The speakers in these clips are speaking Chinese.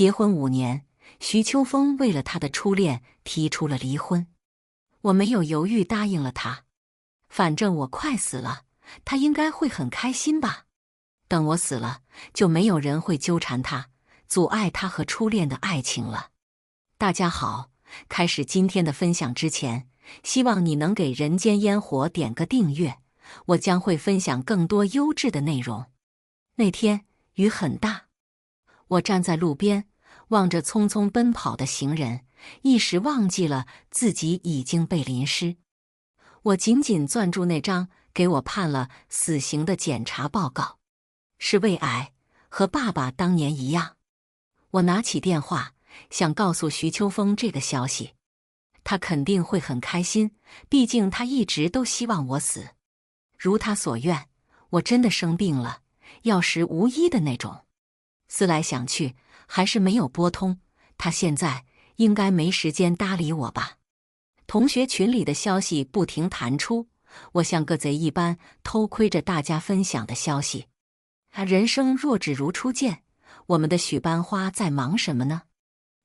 结婚5年，徐秋风为了他的初恋提出了离婚。我没有犹豫答应了他，反正我快死了，他应该会很开心吧。等我死了，就没有人会纠缠他，阻碍他和初恋的爱情了。大家好，开始今天的分享之前，希望你能给人间烟火点个订阅，我将会分享更多优质的内容。那天雨很大，我站在路边，望着匆匆奔跑的行人，一时忘记了自己已经被淋湿。我紧紧攥住那张给我判了死刑的检查报告，是胃癌，和爸爸当年一样。我拿起电话，想告诉徐秋风这个消息，他肯定会很开心，毕竟他一直都希望我死。如他所愿，我真的生病了，药石无医的那种。思来想去，还是没有拨通，他现在应该没时间搭理我吧。同学群里的消息不停弹出，我像个贼一般偷窥着大家分享的消息。人生若只如初见，我们的许班花在忙什么呢？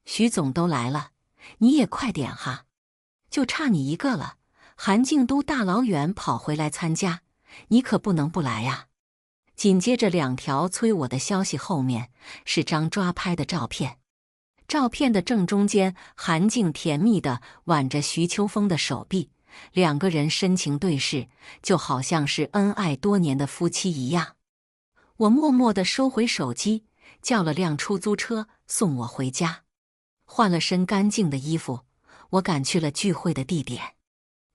徐总都来了，你也快点哈，就差你一个了。韩静都大老远跑回来参加，你可不能不来呀。紧接着2条催我的消息后面是张抓拍的照片，照片的正中间，韩静甜蜜地挽着徐秋风的手臂，2个人深情对视，就好像是恩爱多年的夫妻一样。我默默地收回手机，叫了辆出租车送我回家。换了身干净的衣服，我赶去了聚会的地点。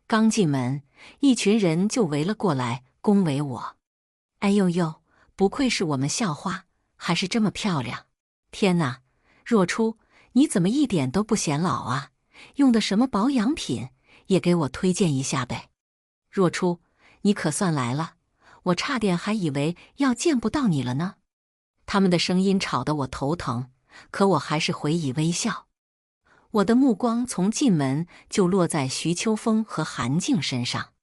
刚进门，一群人就围了过来恭维我。哎呦呦，不愧是我们校花，还是这么漂亮。天哪，若初，你怎么一点都不显老啊？用的什么保养品？也给我推荐一下呗。若初，你可算来了，我差点还以为要见不到你了呢。他们的声音吵得我头疼，可我还是回以微笑。我的目光从进门就落在徐秋风和韩静身上，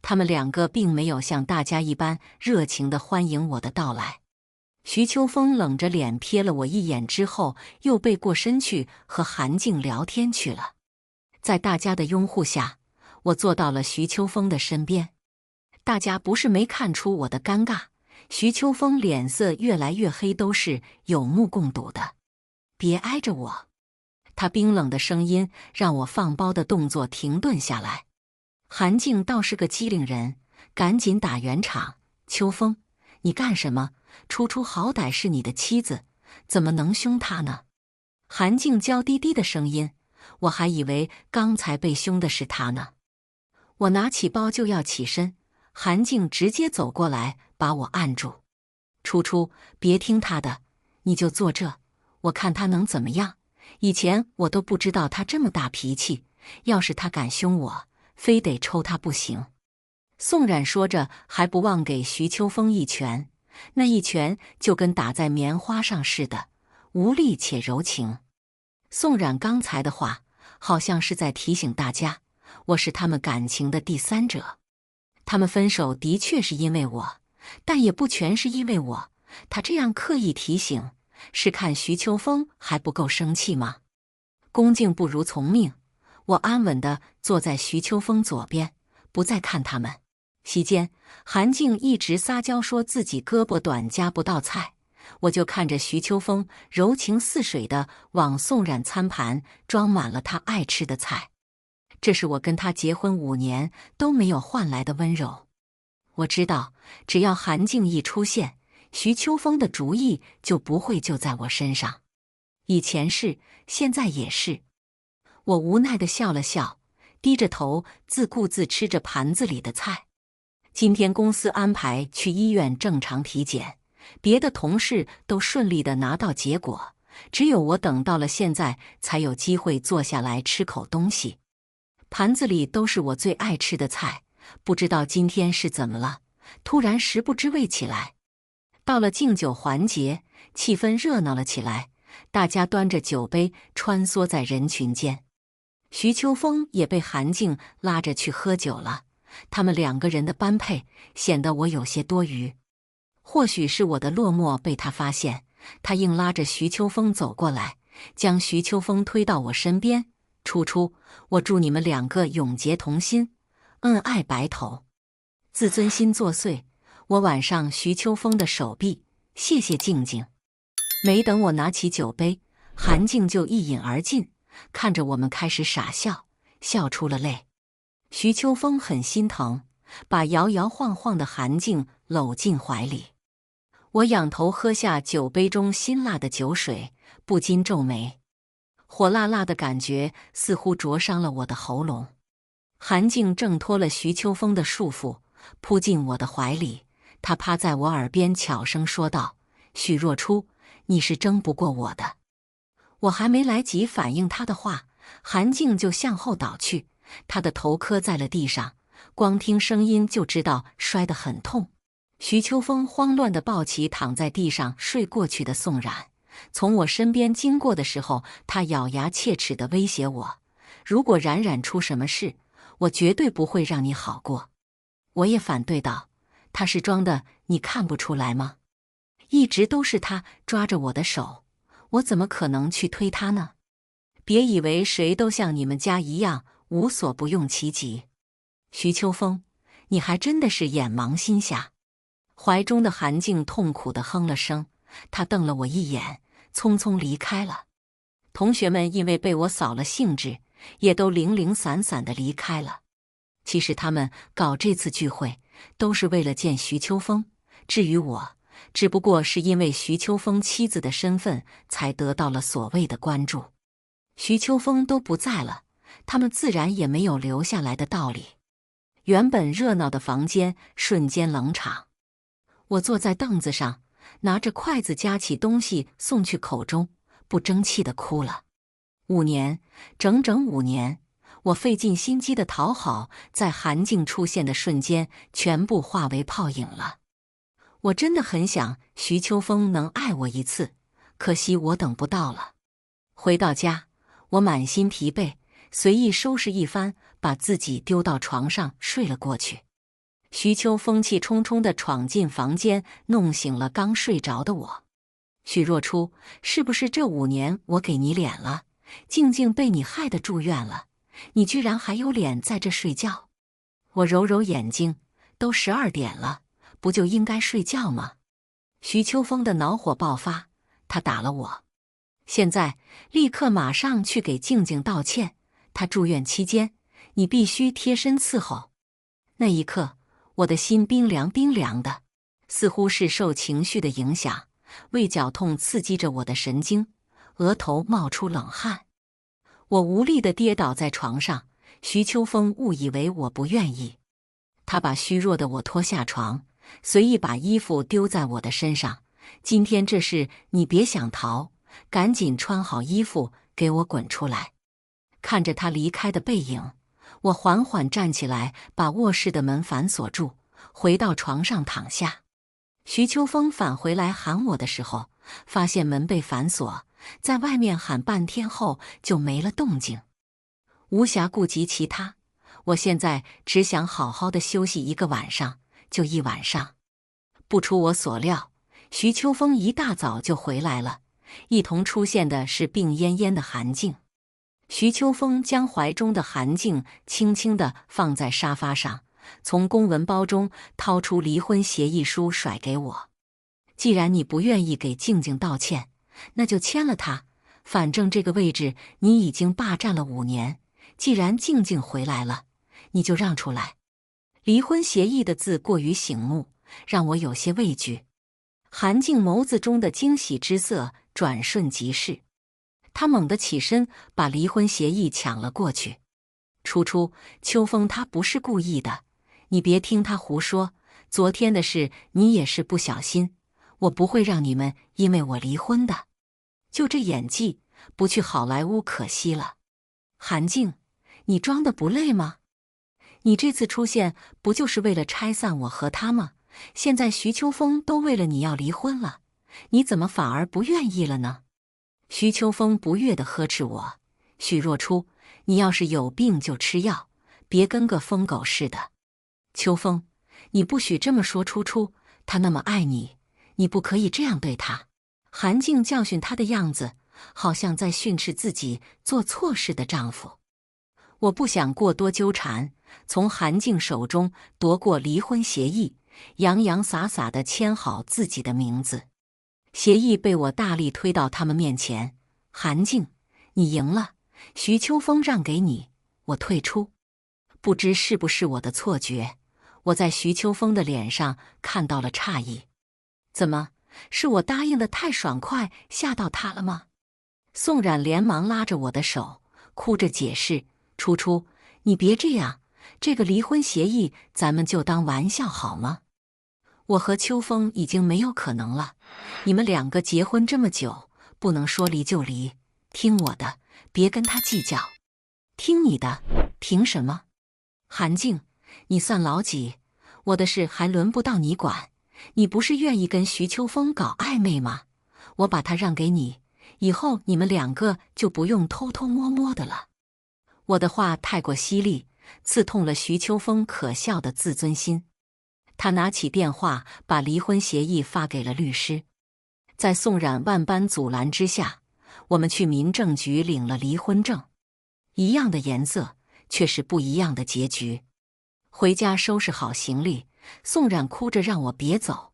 他们2个并没有像大家一般热情地欢迎我的到来。徐秋风冷着脸瞥了我一眼之后，又背过身去和韩静聊天去了。在大家的拥护下，我坐到了徐秋风的身边。大家不是没看出我的尴尬，徐秋风脸色越来越黑，都是有目共睹的。别挨着我。他冰冷的声音让我放包的动作停顿下来。韩静倒是个机灵人，赶紧打圆场。秋风，你干什么？初初好歹是你的妻子，怎么能凶她呢？韩静娇滴滴的声音，我还以为刚才被凶的是她呢。我拿起包就要起身，韩静直接走过来把我按住。初初，别听她的，你就坐这，我看她能怎么样。以前我都不知道他这么大脾气，要是他敢凶我，非得抽他不行。宋冉说着，还不忘给徐秋风一拳，那一拳就跟打在棉花上似的，无力且柔情。宋冉刚才的话，好像是在提醒大家，我是他们感情的第三者。他们分手的确是因为我，但也不全是因为我。他这样刻意提醒，是看徐秋风还不够生气吗？恭敬不如从命，我安稳地坐在徐秋风左边，不再看他们。席间，韩静一直撒娇说自己胳膊短夹不到菜，我就看着徐秋风柔情似水地往宋冉餐盘装满了他爱吃的菜。这是我跟他结婚5年都没有换来的温柔。我知道，只要韩静一出现，徐秋风的主意就不会就在我身上。以前是，现在也是。我无奈地笑了笑，低着头自顾自吃着盘子里的菜。今天公司安排去医院正常体检，别的同事都顺利地拿到结果，只有我等到了现在才有机会坐下来吃口东西。盘子里都是我最爱吃的菜，不知道今天是怎么了，突然食不知味起来。到了敬酒环节，气氛热闹了起来，大家端着酒杯穿梭在人群间。徐秋风也被韩静拉着去喝酒了，他们2个人的般配显得我有些多余。或许是我的落寞被他发现，他硬拉着徐秋风走过来，将徐秋风推到我身边。初初，我祝你们两个永结同心，恩爱白头。自尊心作祟，我挽上徐秋风的手臂，谢谢静静。没等我拿起酒杯，韩静就一饮而尽，看着我们开始傻笑，笑出了泪。徐秋风很心疼，把摇摇晃晃的韩静搂进怀里。我仰头喝下酒杯中辛辣的酒水，不禁皱眉。火辣辣的感觉似乎灼伤了我的喉咙。韩静挣脱了徐秋风的束缚，扑进我的怀里。她趴在我耳边悄声说道：“许若初，你是争不过我的。”我还没来及反应她的话，韩静就向后倒去，她的头磕在了地上，光听声音就知道摔得很痛。徐秋风慌乱地抱起躺在地上睡过去的宋冉，从我身边经过的时候，他咬牙切齿地威胁我：“如果冉冉出什么事，我绝对不会让你好过。”我也反对道：“他是装的，你看不出来吗？一直都是他抓着我的手，我怎么可能去推他呢？别以为谁都像你们家一样无所不用其极。”徐秋风，你还真的是眼盲心瞎。怀中的韩静痛苦地哼了声，他瞪了我一眼，匆匆离开了。同学们因为被我扫了兴致，也都零零散散地离开了。其实他们搞这次聚会都是为了见徐秋风，至于我，只不过是因为徐秋风妻子的身份才得到了所谓的关注。徐秋风都不在了，他们自然也没有留下来的道理。原本热闹的房间瞬间冷场。我坐在凳子上，拿着筷子夹起东西送去口中，不争气地哭了。5年，整整5年，我费尽心机的讨好，在韩静出现的瞬间，全部化为泡影了。我真的很想徐秋风能爱我一次，可惜我等不到了。回到家，我满心疲惫，随意收拾一番，把自己丢到床上睡了过去。徐秋风气冲冲地闯进房间，弄醒了刚睡着的我。许若初，是不是这5年我给你脸了？静静被你害得住院了，你居然还有脸在这睡觉？我揉揉眼睛，都12点了，不就应该睡觉吗？徐秋风的恼火爆发，他打了我。现在立刻马上去给静静道歉，她住院期间，你必须贴身伺候。那一刻，我的心冰凉冰凉的，似乎是受情绪的影响，胃绞痛刺激着我的神经，额头冒出冷汗。我无力地跌倒在床上，徐秋风误以为我不愿意，他把虚弱的我拖下床，随意把衣服丢在我的身上。今天这事你别想逃，赶紧穿好衣服给我滚出来。看着他离开的背影，我缓缓站起来，把卧室的门反锁住，回到床上躺下。徐秋风返回来喊我的时候，发现门被反锁，在外面喊半天后就没了动静。无暇顾及其他，我现在只想好好的休息一个晚上，就一晚上。不出我所料，徐秋风一大早就回来了，一同出现的是病恹恹的韩静。徐秋风将怀中的韩静轻轻地放在沙发上，从公文包中掏出离婚协议书甩给我。既然你不愿意给静静道歉，那就签了它，反正这个位置你已经霸占了5年，既然静静回来了，你就让出来。离婚协议的字过于醒目，让我有些畏惧。韩静眸子中的惊喜之色转瞬即逝，他猛地起身，把离婚协议抢了过去。初，秋风他不是故意的，你别听他胡说，昨天的事你也是不小心，我不会让你们因为我离婚的。就这演技，不去好莱坞可惜了。韩静，你装的不累吗？你这次出现不就是为了拆散我和他吗？现在徐秋风都为了你要离婚了，你怎么反而不愿意了呢？徐秋风不悦地呵斥我：“许若初，你要是有病就吃药，别跟个疯狗似的。”秋风，你不许这么说初初，他那么爱你，你不可以这样对他。韩静教训他的样子，好像在训斥自己做错事的丈夫。我不想过多纠缠，从韩静手中夺过离婚协议，洋洋洒洒地签好自己的名字。协议被我大力推到他们面前。韩静，你赢了，徐秋风让给你，我退出。不知是不是我的错觉，我在徐秋风的脸上看到了诧异。怎么，是我答应的太爽快，吓到他了吗？宋冉连忙拉着我的手，哭着解释：初初，你别这样，这个离婚协议咱们就当玩笑好吗？我和秋风已经没有可能了，你们两个结婚这么久，不能说离就离，听我的，别跟他计较。听你的？凭什么？韩静，你算老几？我的事还轮不到你管。你不是愿意跟徐秋风搞暧昧吗？我把他让给你，以后你们两个就不用偷偷摸摸的了。我的话太过犀利，刺痛了徐秋风可笑的自尊心。他拿起电话，把离婚协议发给了律师。在宋冉万般阻拦之下，我们去民政局领了离婚证。一样的颜色，却是不一样的结局。回家收拾好行李，宋冉哭着让我别走。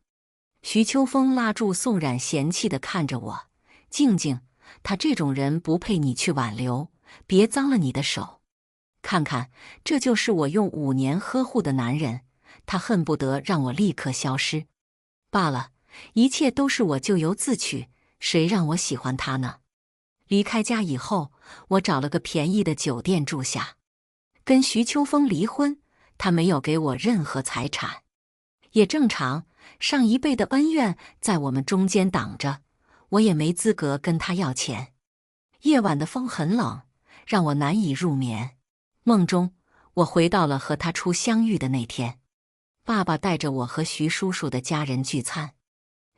徐秋风拉住宋冉，嫌弃地看着我：静静，他这种人不配你去挽留，别脏了你的手。看看，这就是我用5年呵护的男人，他恨不得让我立刻消失。罢了，一切都是我咎由自取，谁让我喜欢他呢？离开家以后，我找了个便宜的酒店住下。跟徐秋风离婚，他没有给我任何财产，也正常，上一辈的恩怨在我们中间挡着，我也没资格跟他要钱。夜晚的风很冷，让我难以入眠。梦中，我回到了和他初相遇的那天。爸爸带着我和徐叔叔的家人聚餐。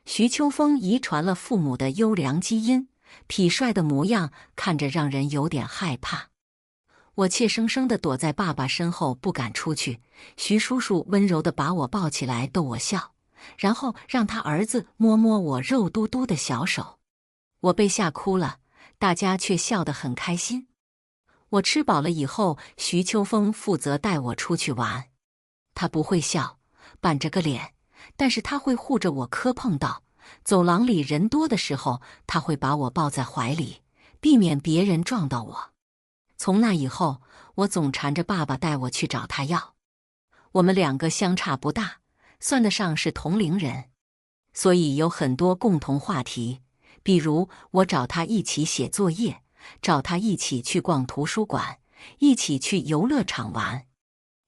徐秋风遗传了父母的优良基因，痞帅的模样看着让人有点害怕。我怯生生地躲在爸爸身后，不敢出去。徐叔叔温柔地把我抱起来逗我笑，然后让他儿子摸摸我肉嘟嘟的小手。我被吓哭了，大家却笑得很开心。我吃饱了以后，徐秋风负责带我出去玩。他不会笑，板着个脸，但是他会护着我磕碰到。走廊里人多的时候，他会把我抱在怀里，避免别人撞到我。从那以后，我总缠着爸爸带我去找他要。我们两个相差不大，算得上是同龄人，所以有很多共同话题。比如我找他一起写作业，找他一起去逛图书馆，一起去游乐场玩。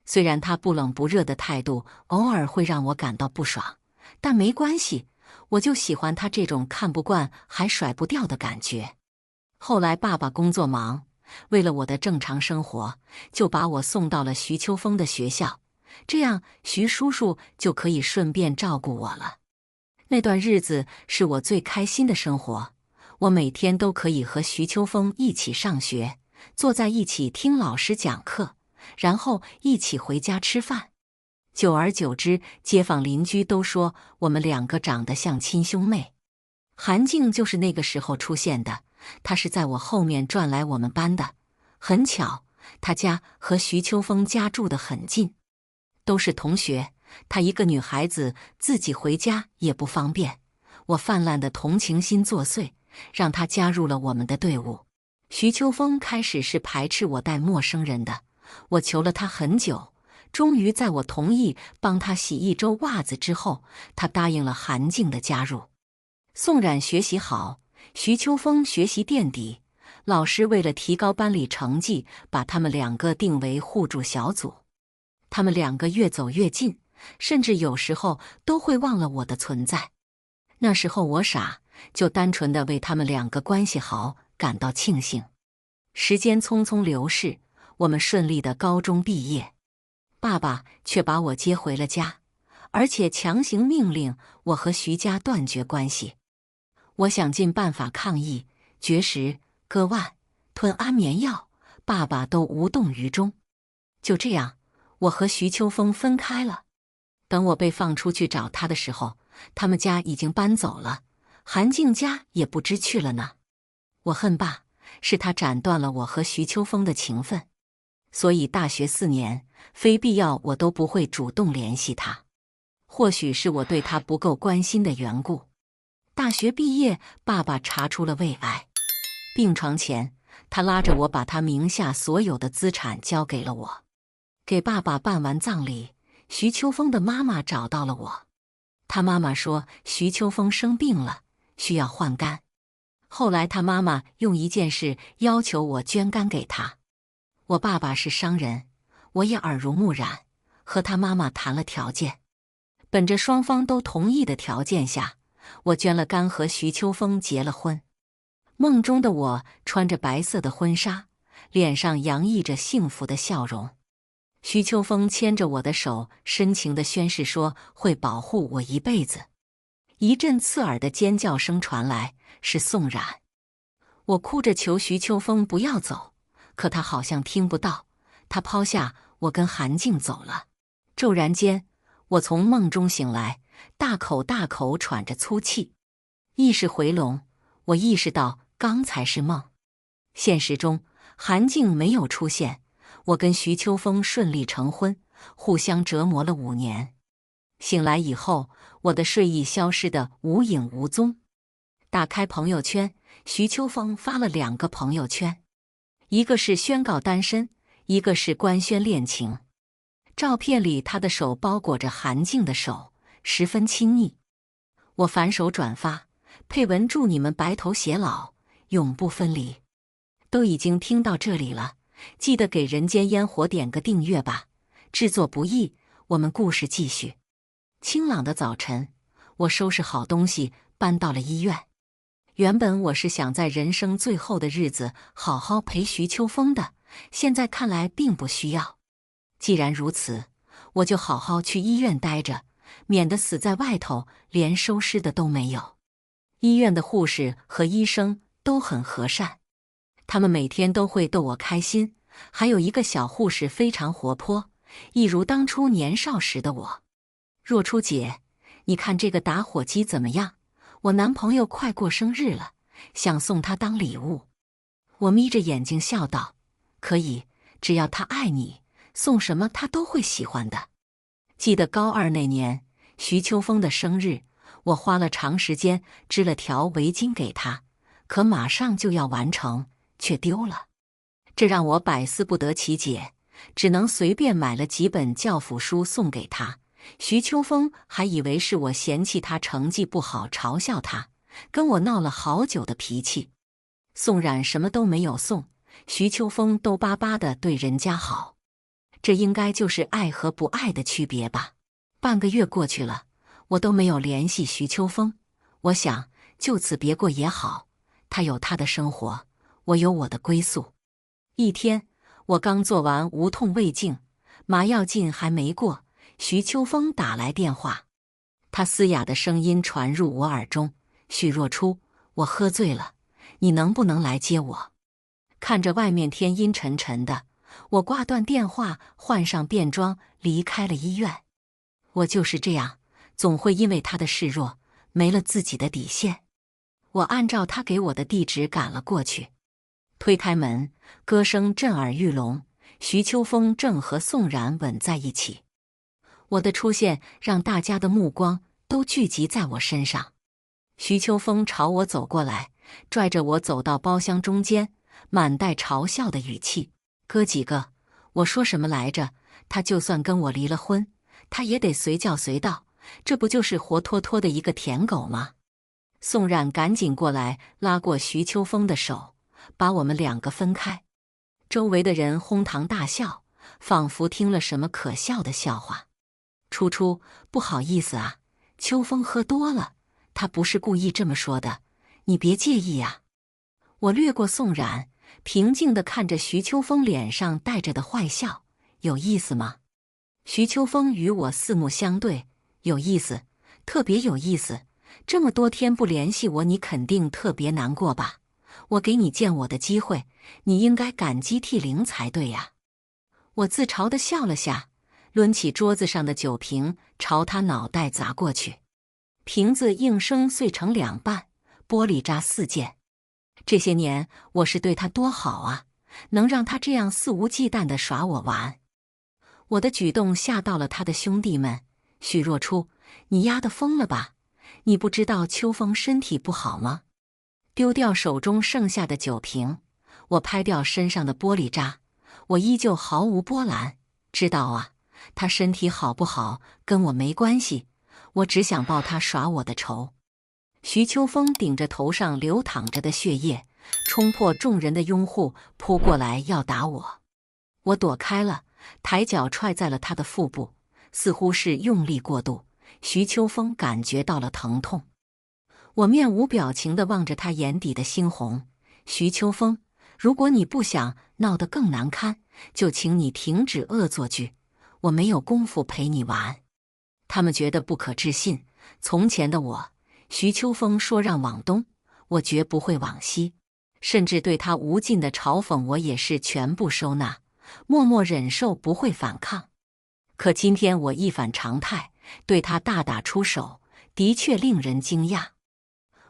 虽然他不冷不热的态度偶尔会让我感到不爽，但没关系，我就喜欢他这种看不惯还甩不掉的感觉。后来爸爸工作忙，为了我的正常生活，就把我送到了徐秋风的学校，这样徐叔叔就可以顺便照顾我了。那段日子是我最开心的生活，我每天都可以和徐秋风一起上学，坐在一起听老师讲课，然后一起回家吃饭。久而久之，街坊邻居都说我们两个长得像亲兄妹。韩静就是那个时候出现的，她是在我后面转来我们班的。很巧，她家和徐秋风家住得很近，都是同学。她一个女孩子自己回家也不方便，我泛滥的同情心作祟，让她加入了我们的队伍。徐秋风开始是排斥我带陌生人的，我求了他很久，终于在我同意帮他洗一周袜子之后，他答应了韩静的加入。宋冉学习好，徐秋风学习垫底，老师为了提高班里成绩，把他们两个定为互助小组。他们两个越走越近，甚至有时候都会忘了我的存在。那时候我傻，就单纯的为他们两个关系好感到庆幸。时间匆匆流逝，我们顺利的高中毕业，爸爸却把我接回了家，而且强行命令我和徐家断绝关系。我想尽办法抗议，绝食、割腕、吞安眠药，爸爸都无动于衷。就这样，我和徐秋风分开了。等我被放出去找他的时候，他们家已经搬走了。韩静家也不知去了呢。我恨爸，是他斩断了我和徐秋风的情分，所以大学4年，非必要我都不会主动联系他。或许是我对他不够关心的缘故。大学毕业，爸爸查出了胃癌，病床前，他拉着我把他名下所有的资产交给了我。给爸爸办完葬礼，徐秋风的妈妈找到了我。他妈妈说徐秋风生病了，需要换肝。后来他妈妈用一件事要求我捐肝给他。我爸爸是商人，我也耳濡目染，和他妈妈谈了条件。本着双方都同意的条件下，我捐了肝和徐秋风结了婚。梦中的我穿着白色的婚纱，脸上洋溢着幸福的笑容。徐秋风牵着我的手，深情地宣誓说会保护我一辈子。一阵刺耳的尖叫声传来，是宋冉。我哭着求徐秋风不要走，可他好像听不到，他抛下我跟韩静走了。骤然间，我从梦中醒来，大口大口喘着粗气。意识回笼，我意识到刚才是梦。现实中，韩静没有出现，我跟徐秋风顺利成婚，互相折磨了5年。醒来以后，我的睡意消失得无影无踪。打开朋友圈，徐秋风发了2个朋友圈，一个是宣告单身，一个是官宣恋情。照片里他的手包裹着韩静的手，十分亲昵。我反手转发，配文祝你们白头偕老，永不分离。都已经听到这里了，记得给人间烟火点个订阅吧，制作不易，我们故事继续。清朗的早晨，我收拾好东西搬到了医院。原本我是想在人生最后的日子好好陪徐秋风的，现在看来并不需要。既然如此，我就好好去医院待着，免得死在外头，连收尸的都没有。医院的护士和医生都很和善，他们每天都会逗我开心，还有一个小护士非常活泼，一如当初年少时的我。若初姐，你看这个打火机怎么样？我男朋友快过生日了，想送他当礼物。我眯着眼睛笑道：可以，只要他爱你，送什么他都会喜欢的。记得高2那年，徐秋风的生日，我花了长时间织了条围巾给他，可马上就要完成，却丢了。这让我百思不得其解，只能随便买了几本教辅书送给他。徐秋风还以为是我嫌弃他成绩不好，嘲笑他，跟我闹了好久的脾气。宋冉什么都没有送，徐秋风都巴巴地对人家好。这应该就是爱和不爱的区别吧。半个月过去了，我都没有联系徐秋风。我想就此别过也好，他有他的生活，我有我的归宿。一天，我刚做完无痛胃镜，麻药劲还没过，徐秋风打来电话。他嘶哑的声音传入我耳中：许若初，我喝醉了，你能不能来接我？看着外面天阴沉沉的，我挂断电话，换上便装，离开了医院。我就是这样，总会因为他的示弱，没了自己的底线。我按照他给我的地址赶了过去。推开门，歌声震耳欲聋，徐秋风正和宋冉吻在一起。我的出现让大家的目光都聚集在我身上。徐秋风朝我走过来，拽着我走到包厢中间，满带嘲笑的语气：哥几个，我说什么来着？他就算跟我离了婚，他也得随叫随到，这不就是活脱脱的一个舔狗吗？宋冉赶紧过来拉过徐秋风的手，把我们2个分开。周围的人哄堂大笑，仿佛听了什么可笑的笑话。初初，不好意思啊，秋风喝多了，他不是故意这么说的，你别介意啊。我掠过宋冉，平静地看着徐秋风脸上带着的坏笑，有意思吗？徐秋风与我四目相对，有意思，特别有意思。这么多天不联系我，你肯定特别难过吧？我给你见我的机会，你应该感激涕零才对呀。我自嘲地笑了下，抡起桌子上的酒瓶朝他脑袋砸过去，瓶子应声碎成2半，玻璃渣四溅。这些年我是对他多好啊，能让他这样肆无忌惮地耍我玩。我的举动吓到了他的兄弟们。许若初，你丫的疯了吧？你不知道秋风身体不好吗？丢掉手中剩下的酒瓶，我拍掉身上的玻璃渣，我依旧毫无波澜。知道啊，他身体好不好跟我没关系，我只想报他耍我的仇。徐秋风顶着头上流淌着的血液，冲破众人的拥护，扑过来要打我。我躲开了，抬脚踹在了他的腹部，似乎是用力过度。徐秋风感觉到了疼痛，我面无表情地望着他眼底的猩红。徐秋风，如果你不想闹得更难堪，就请你停止恶作剧，我没有功夫陪你玩。他们觉得不可置信，从前的我，徐秋风说让往东，我绝不会往西，甚至对他无尽的嘲讽我也是全部收纳，默默忍受，不会反抗。可今天我一反常态，对他大打出手，的确令人惊讶。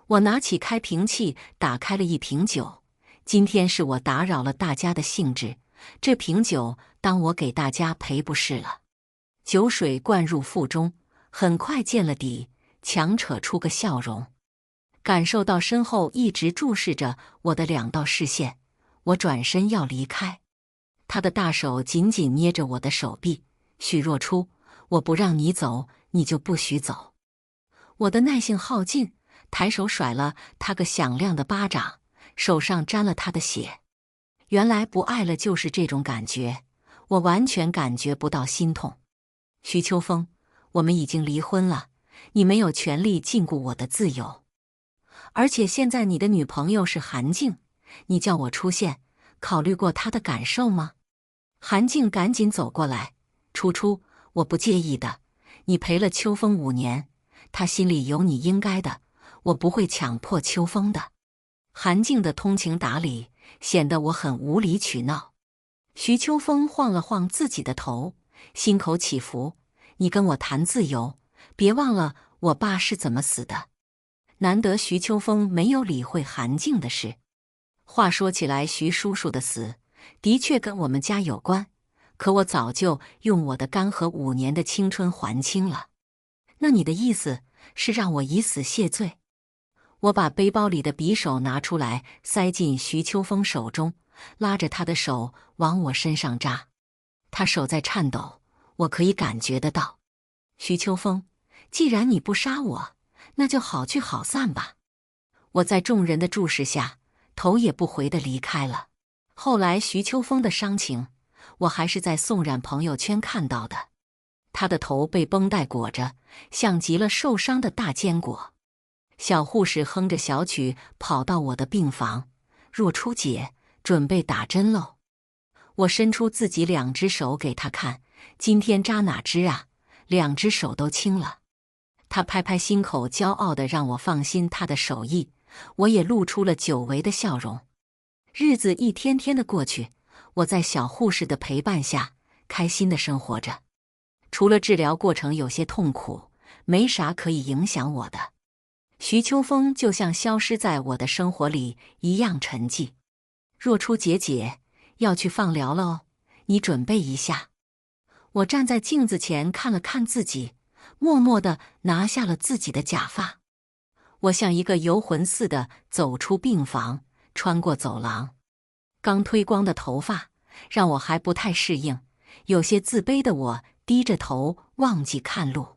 我拿起开瓶器，打开了一瓶酒。今天是我打扰了大家的兴致，这瓶酒当我给大家赔不是了。酒水灌入腹中，很快见了底，强扯出个笑容。感受到身后一直注视着我的两道视线，我转身要离开。他的大手紧紧捏着我的手臂。许若初，我不让你走，你就不许走。我的耐性耗尽，抬手甩了他个响亮的巴掌，手上沾了他的血。原来不爱了就是这种感觉，我完全感觉不到心痛。徐秋风，我们已经离婚了，你没有权利禁锢我的自由。而且现在你的女朋友是韩静，你叫我出现，考虑过她的感受吗？韩静赶紧走过来。初初，我不介意的，你陪了秋风5年，他心里有你应该的，我不会强迫秋风的。韩静的通情达理显得我很无理取闹。徐秋风晃了晃自己的头，心口起伏。你跟我谈自由，别忘了我爸是怎么死的。难得徐秋风没有理会韩静的事。话说起来，徐叔叔的死的确跟我们家有关，可我早就用我的干涸5年的青春还清了。那你的意思是让我以死谢罪？我把背包里的匕首拿出来，塞进徐秋风手中，拉着他的手往我身上扎。他手在颤抖，我可以感觉得到。徐秋风，既然你不杀我，那就好聚好散吧。我在众人的注视下，头也不回地离开了。后来徐秋风的伤情，我还是在宋冉朋友圈看到的。他的头被绷带裹着，像极了受伤的大坚果。小护士哼着小曲跑到我的病房，若初姐，准备打针喽。我伸出自己2只手给他看，今天扎哪只啊？2只手都青了。他拍拍心口，骄傲地让我放心他的手艺，我也露出了久违的笑容。日子一天天的过去，我在小护士的陪伴下，开心地生活着。除了治疗过程有些痛苦，没啥可以影响我的。徐秋风就像消失在我的生活里一样沉寂。若初姐姐要去放疗了哦，你准备一下。我站在镜子前看了看自己，默默地拿下了自己的假发。我像一个游魂似的走出病房，穿过走廊。刚推光的头发让我还不太适应，有些自卑的我低着头忘记看路。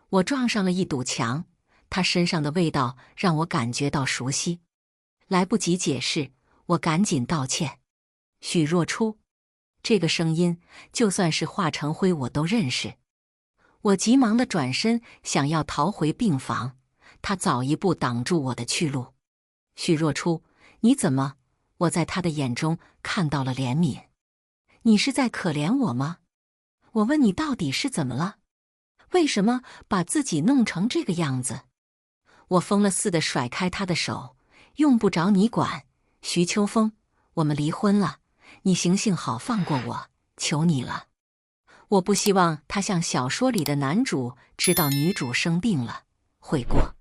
我撞上了一堵墙，他身上的味道让我感觉到熟悉。来不及解释，我赶紧道歉。许若初，这个声音就算是化成灰我都认识。我急忙地转身想要逃回病房，他早一步挡住我的去路。许若初，你怎么？我在他的眼中看到了怜悯。你是在可怜我吗？我问你到底是怎么了？为什么把自己弄成这个样子？我疯了似的甩开他的手，用不着你管。徐秋风，我们离婚了，你行行好放过我，求你了。我不希望他像小说里的男主知道女主生病了，悔过。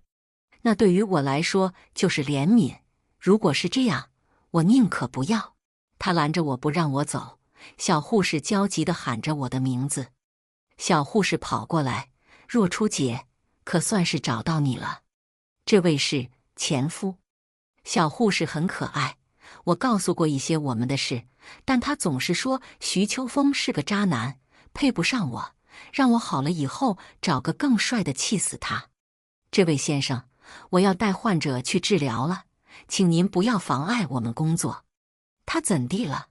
那对于我来说就是怜悯。如果是这样，我宁可不要。他拦着我不让我走，小护士焦急地喊着我的名字。小护士跑过来，若初姐，可算是找到你了。这位是前夫。小护士很可爱，我告诉过一些我们的事，但她总是说徐秋风是个渣男，配不上我，让我好了以后找个更帅的气死他。这位先生，我要带患者去治疗了，请您不要妨碍我们工作。他怎地了？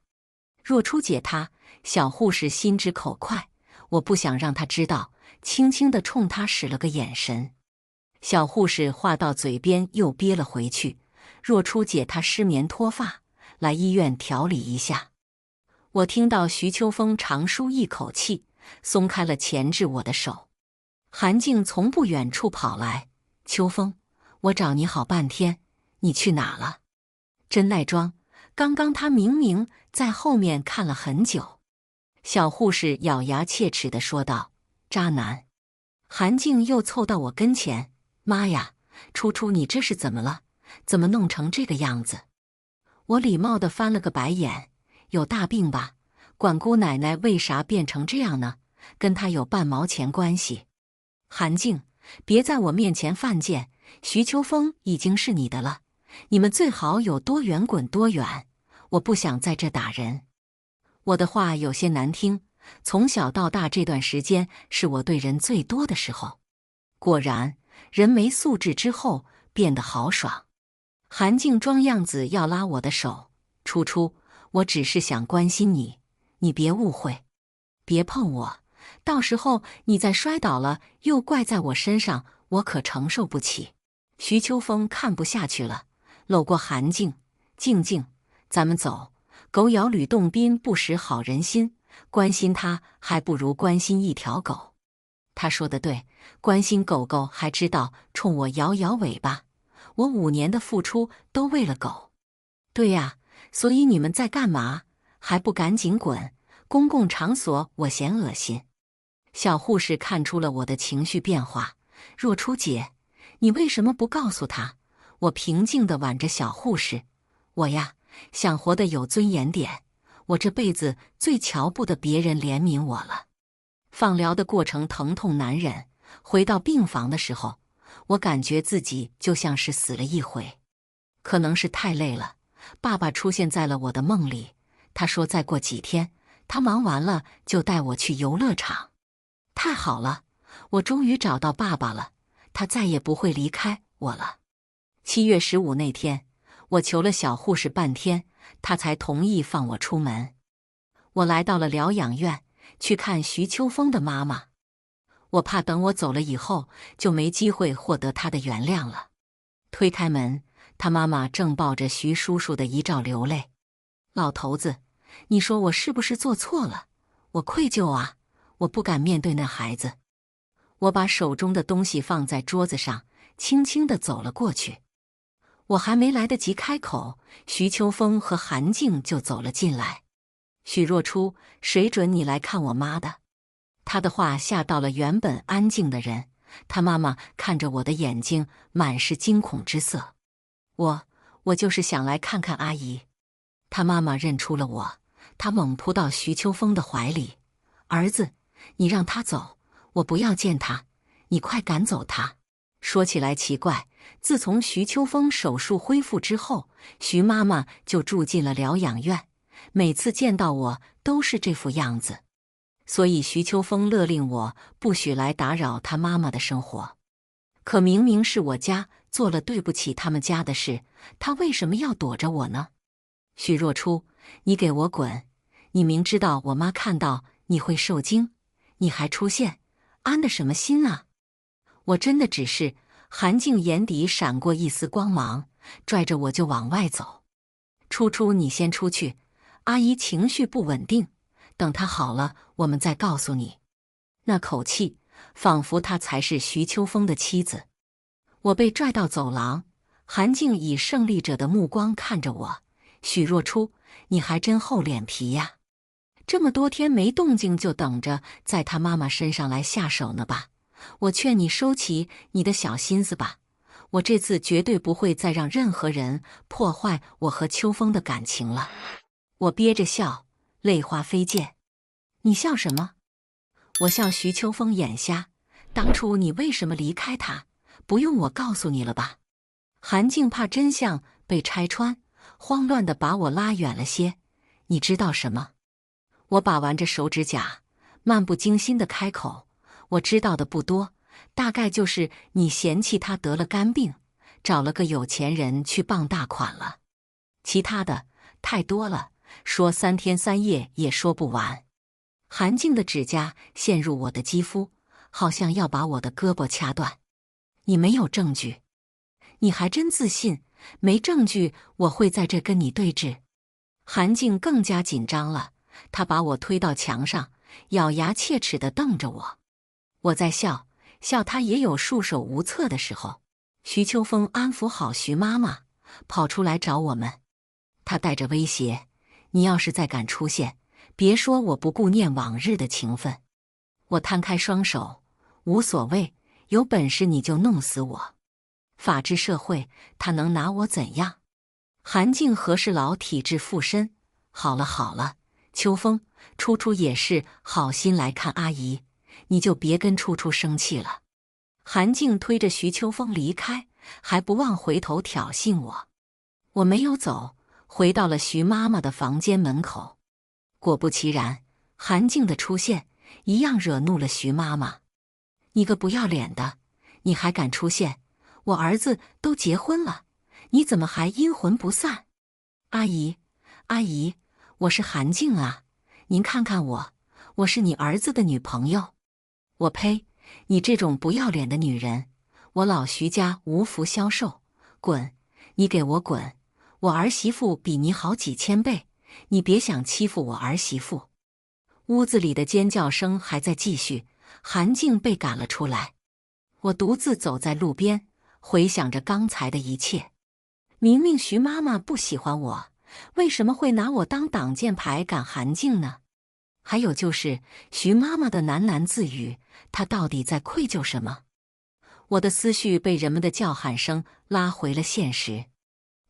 若初姐她，小护士心直口快，我不想让她知道，轻轻地冲她使了个眼神。小护士话到嘴边又憋了回去。若初姐她失眠脱发，来医院调理一下。我听到徐秋风长舒一口气，松开了钳制我的手。韩静从不远处跑来，秋风，我找你好半天，你去哪了？真赖装，刚刚他明明在后面看了很久。小护士咬牙切齿地说道：渣男。韩静又凑到我跟前，妈呀，初初你这是怎么了？怎么弄成这个样子？我礼貌地翻了个白眼，有大病吧？管姑奶奶为啥变成这样呢？跟她有半毛钱关系？韩静，别在我面前犯贱，徐秋风已经是你的了，你们最好有多远滚多远，我不想在这打人。我的话有些难听，从小到大这段时间是我对人最多的时候。果然，人没素质之后变得豪爽。韩静装样子要拉我的手，初初，我只是想关心你，你别误会，别碰我，到时候你再摔倒了又怪在我身上，我可承受不起。徐秋风看不下去了，搂过韩静，静静，咱们走。狗咬吕洞宾不识好人心，关心他还不如关心一条狗。他说的对，关心狗狗还知道冲我摇摇尾巴。我5年的付出都为了狗。对呀，所以你们在干嘛？还不赶紧滚！公共场所我嫌恶心。小护士看出了我的情绪变化。若初姐，你为什么不告诉他？我平静地挽着小护士。我呀，想活得有尊严点。我这辈子最瞧不得别人怜悯我了。放疗的过程疼痛难忍，回到病房的时候，我感觉自己就像是死了一回。可能是太累了，爸爸出现在了我的梦里。他说再过几天，他忙完了就带我去游乐场。太好了，我终于找到爸爸了，他再也不会离开我了。7月15那天，我求了小护士半天，他才同意放我出门。我来到了疗养院，去看徐秋风的妈妈。我怕等我走了以后，就没机会获得他的原谅了。推开门，他妈妈正抱着徐叔叔的遗照流泪。老头子，你说我是不是做错了？我愧疚啊，我不敢面对那孩子。我把手中的东西放在桌子上，轻轻地走了过去。我还没来得及开口，徐秋风和韩静就走了进来。许若初，谁准你来看我妈的？他的话吓到了原本安静的人，他妈妈看着我的眼睛满是惊恐之色。我就是想来看看阿姨。他妈妈认出了我，他猛扑到徐秋风的怀里。儿子，你让他走，我不要见他，你快赶走他。说起来奇怪，自从徐秋风手术恢复之后，徐妈妈就住进了疗养院，每次见到我都是这副样子。所以徐秋风勒令我不许来打扰他妈妈的生活。可明明是我家做了对不起他们家的事，他为什么要躲着我呢？许若初，你给我滚！你明知道我妈看到你会受惊，你还出现，安的什么心啊？我真的只是……韩静眼底闪过一丝光芒，拽着我就往外走。初初，你先出去，阿姨情绪不稳定，等她好了，我们再告诉你。那口气，仿佛她才是徐秋风的妻子。我被拽到走廊，韩静以胜利者的目光看着我。许若初，你还真厚脸皮呀！这么多天没动静，就等着在他妈妈身上来下手呢吧？我劝你收起你的小心思吧，我这次绝对不会再让任何人破坏我和秋风的感情了。我憋着笑，泪花飞溅。你笑什么？我笑徐秋风眼瞎。当初你为什么离开他？不用我告诉你了吧？韩静怕真相被拆穿，慌乱地把我拉远了些。你知道什么？我把玩着手指甲，漫不经心地开口。我知道的不多，大概就是你嫌弃他得了肝病，找了个有钱人去傍大款了。其他的太多了，说3天3夜也说不完。韩静的指甲陷入我的肌肤，好像要把我的胳膊掐断。你没有证据？你还真自信，没证据我会在这跟你对峙？韩静更加紧张了，她把我推到墙上，咬牙切齿地瞪着我。我在笑，笑她也有束手无策的时候。徐秋风安抚好徐妈妈，跑出来找我们。他带着威胁：你要是再敢出现，别说我不顾念往日的情分。我摊开双手，无所谓，有本事你就弄死我。法治社会，他能拿我怎样？韩静何时老体质附身？好了好了，秋风，初初也是好心来看阿姨，你就别跟初初生气了。韩静推着徐秋风离开，还不忘回头挑衅我。我没有走，回到了徐妈妈的房间门口。果不其然，韩静的出现一样惹怒了徐妈妈。你个不要脸的，你还敢出现？我儿子都结婚了，你怎么还阴魂不散？阿姨，阿姨，我是韩静啊，您看看我，我是你儿子的女朋友。我呸，你这种不要脸的女人，我老徐家无福消受，滚！你给我滚！我儿媳妇比你好几千倍，你别想欺负我儿媳妇！屋子里的尖叫声还在继续，韩静被赶了出来。我独自走在路边，回想着刚才的一切。明明徐妈妈不喜欢我，为什么会拿我当挡箭牌赶韩静呢？还有就是徐妈妈的喃喃自语，她到底在愧疚什么？我的思绪被人们的叫喊声拉回了现实。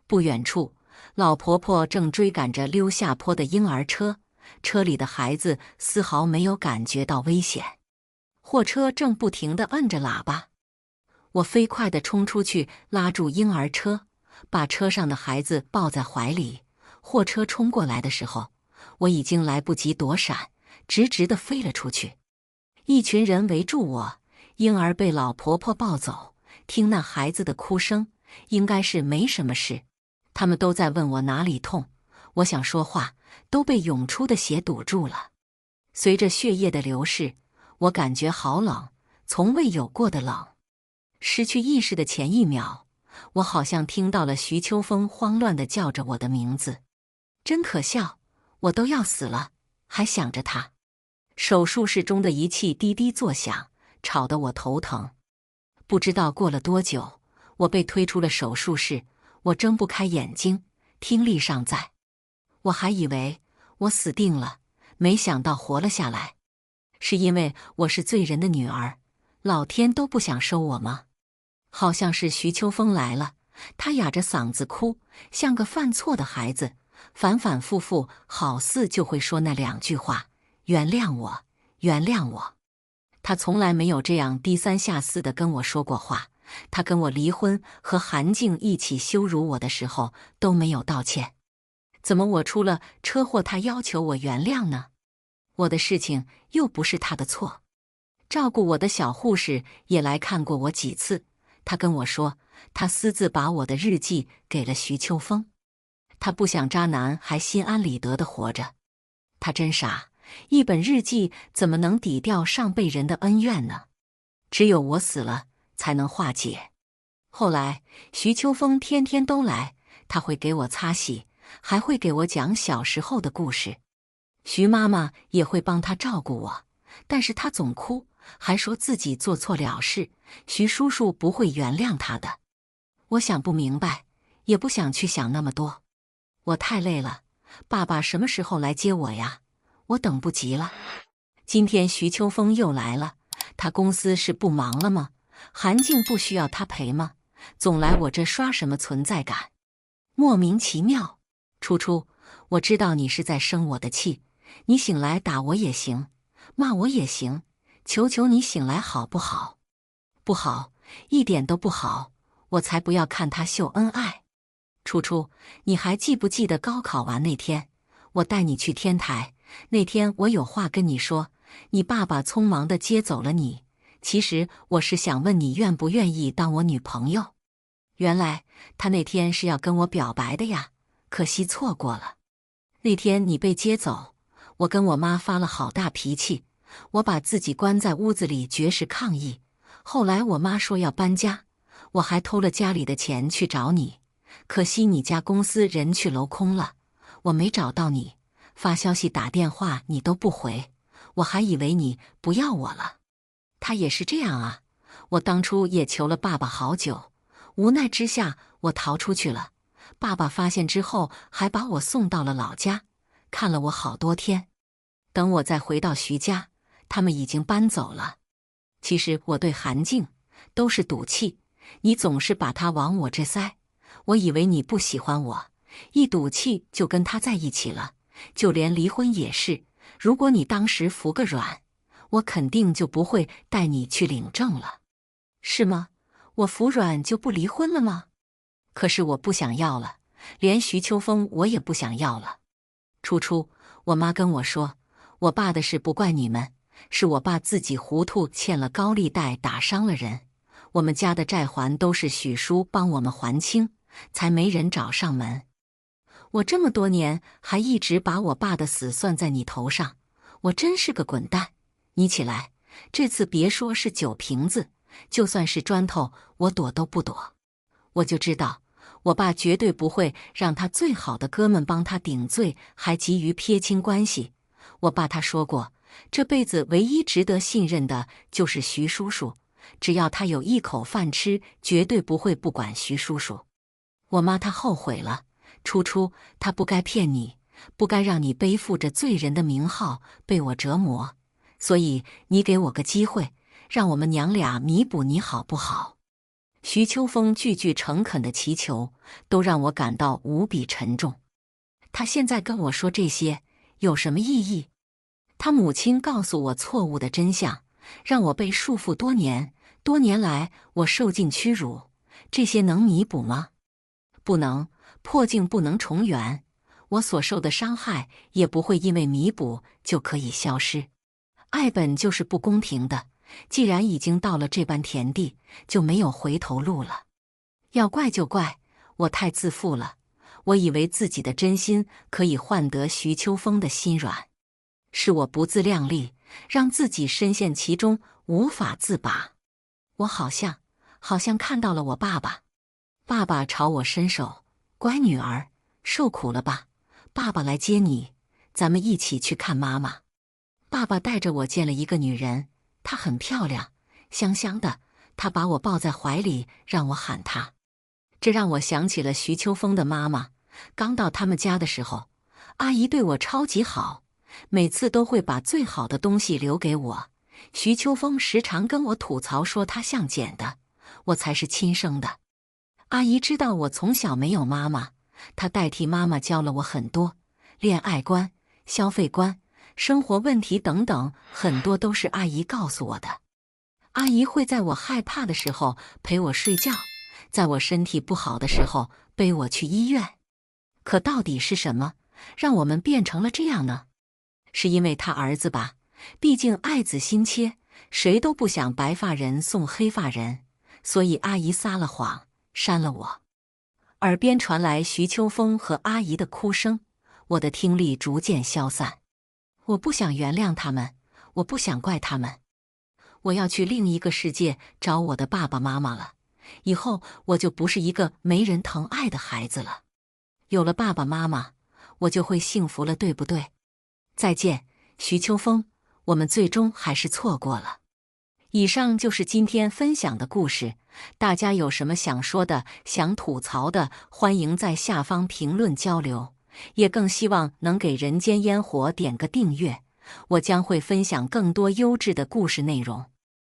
不远处，老婆婆正追赶着溜下坡的婴儿车，车里的孩子丝毫没有感觉到危险。货车正不停地摁着喇叭。我飞快地冲出去，拉住婴儿车，把车上的孩子抱在怀里。货车冲过来的时候，我已经来不及躲闪，直直地飞了出去。一群人围住我，婴儿被老婆婆抱走，听那孩子的哭声，应该是没什么事。他们都在问我哪里痛，我想说话，都被涌出的血堵住了。随着血液的流逝，我感觉好冷，从未有过的冷。失去意识的前一秒，我好像听到了徐秋风慌乱地叫着我的名字。真可笑，我都要死了，还想着他。手术室中的仪器滴滴作响，吵得我头疼。不知道过了多久，我被推出了手术室。我睁不开眼睛，听力尚在。我还以为我死定了，没想到活了下来。是因为我是罪人的女儿，老天都不想收我吗？好像是徐秋风来了，他哑着嗓子哭，像个犯错的孩子，反反复复，好似就会说那2句话：原谅我，原谅我。他从来没有这样低三下四地跟我说过话。他跟我离婚，和韩静一起羞辱我的时候都没有道歉。怎么我出了车祸，他要求我原谅呢？我的事情又不是他的错。照顾我的小护士也来看过我几次，他跟我说，他私自把我的日记给了徐秋风。他不想渣男还心安理得地活着。他真傻，一本日记怎么能抵掉上辈人的恩怨呢？只有我死了才能化解。后来徐秋风天天都来，他会给我擦洗，还会给我讲小时候的故事。徐妈妈也会帮他照顾我，但是他总哭，还说自己做错了事，徐叔叔不会原谅他的。我想不明白，也不想去想那么多。我太累了，爸爸什么时候来接我呀？我等不及了。今天徐秋风又来了，他公司是不忙了吗？韩静不需要他陪吗？总来我这刷什么存在感？莫名其妙。初初，我知道你是在生我的气，你醒来打我也行，骂我也行，求求你醒来好不好？不好，一点都不好，我才不要看他秀恩爱。初初，你还记不记得高考完那天，我带你去天台，那天我有话跟你说，你爸爸匆忙地接走了你。其实我是想问你愿不愿意当我女朋友。原来他那天是要跟我表白的呀，可惜错过了。那天你被接走，我跟我妈发了好大脾气，我把自己关在屋子里绝食抗议。后来我妈说要搬家，我还偷了家里的钱去找你，可惜你家公司人去楼空了，我没找到你，发消息打电话你都不回，我还以为你不要我了。他也是这样啊，我当初也求了爸爸好久，无奈之下我逃出去了，爸爸发现之后还把我送到了老家，看了我好多天。等我再回到徐家，他们已经搬走了。其实我对韩静都是赌气，你总是把他往我这塞，我以为你不喜欢我，一赌气就跟他在一起了，就连离婚也是，如果你当时服个软，我肯定就不会带你去领证了。是吗？我服软就不离婚了吗？可是我不想要了，连徐秋风我也不想要了。初初，我妈跟我说，我爸的事不怪你们，是我爸自己糊涂欠了高利贷打伤了人，我们家的债还都是许叔帮我们还清，才没人找上门。我这么多年还一直把我爸的死算在你头上，我真是个滚蛋。你起来，这次别说是酒瓶子，就算是砖头，我躲都不躲。我就知道，我爸绝对不会让他最好的哥们帮他顶罪，还急于撇清关系。我爸他说过，这辈子唯一值得信任的就是徐叔叔，只要他有一口饭吃，绝对不会不管徐叔叔。我妈她后悔了，初初她不该骗你，不该让你背负着罪人的名号被我折磨。所以你给我个机会，让我们娘俩弥补你好不好？徐秋风句句诚恳的祈求，都让我感到无比沉重。他现在跟我说这些有什么意义？他母亲告诉我错误的真相，让我被束缚多年，多年来我受尽屈辱，这些能弥补吗？不能，破镜不能重圆，我所受的伤害也不会因为弥补就可以消失。爱本就是不公平的，既然已经到了这般田地，就没有回头路了。要怪就怪我太自负了，我以为自己的真心可以换得徐秋风的心软，是我不自量力，让自己深陷其中，无法自拔。我好像看到了我爸爸，爸爸朝我伸手，乖女儿，受苦了吧？爸爸来接你，咱们一起去看妈妈。爸爸带着我见了一个女人，她很漂亮，香香的，他把我抱在怀里，让我喊她。这让我想起了徐秋风的妈妈，刚到他们家的时候，阿姨对我超级好，每次都会把最好的东西留给我。徐秋风时常跟我吐槽说他像捡的，我才是亲生的。阿姨知道我从小没有妈妈，她代替妈妈教了我很多恋爱观、消费观、生活问题等等，很多都是阿姨告诉我的。阿姨会在我害怕的时候陪我睡觉，在我身体不好的时候背我去医院。可到底是什么让我们变成了这样呢？是因为他儿子吧，毕竟爱子心切，谁都不想白发人送黑发人，所以阿姨撒了谎，删了我。耳边传来徐秋风和阿姨的哭声，我的听力逐渐消散。我不想原谅他们，我不想怪他们。我要去另一个世界找我的爸爸妈妈了，以后我就不是一个没人疼爱的孩子了。有了爸爸妈妈，我就会幸福了，对不对？再见，徐秋风，我们最终还是错过了。以上就是今天分享的故事，大家有什么想说的、想吐槽的，欢迎在下方评论交流，也更希望能给人间烟火点个订阅，我将会分享更多优质的故事内容。